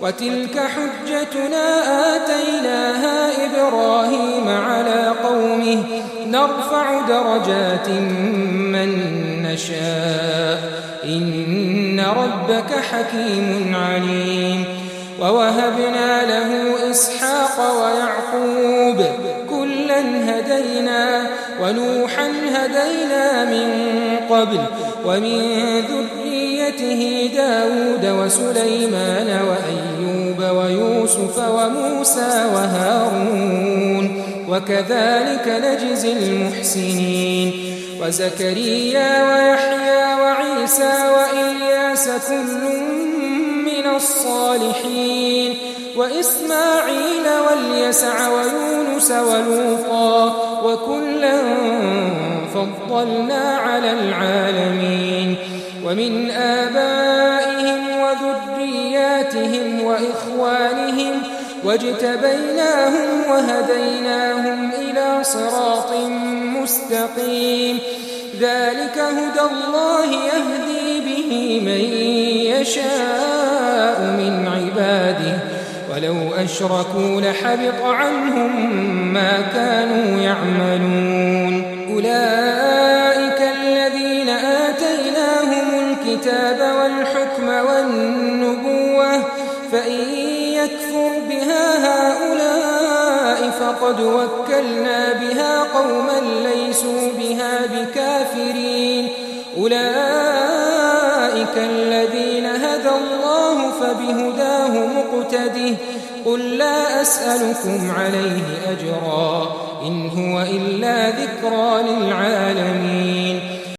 وتلك حجتنا آتيناها إبراهيم على قومه نرفع درجات من نشاء إن ربك حكيم عليم ووهبنا له إسحاق ويعقوب كلا هدينا ونوحا هدينا من قبل ومن ذريته داود وسليمان وأيوب ويوسف وموسى وهارون وكذلك نجزي المحسنين وزكريا ويحيى وعيسى وإلياس كل من الصالحين وإسماعيل واليسع ويونس ولوطا وكلا فضلنا على العالمين ومن آبائهم وذرياتهم وإخوانهم واجتبيناهم وهديناهم إلى صراط مستقيم ذلك هدى الله يهدي به من يشاء من عباده ولو أشركوا لحبط عنهم ما كانوا يعملون أولئك الذين آتيناهم الكتاب والحكم والنبوة فإن يكفر بها هؤلاء فقد وكلنا بها قوما ليسوا بها بكافرين أولئك الذين هدى الله فبهداه مقتده قل لا أسألكم عليه أجرا إن هو إلا ذكرى للعالمين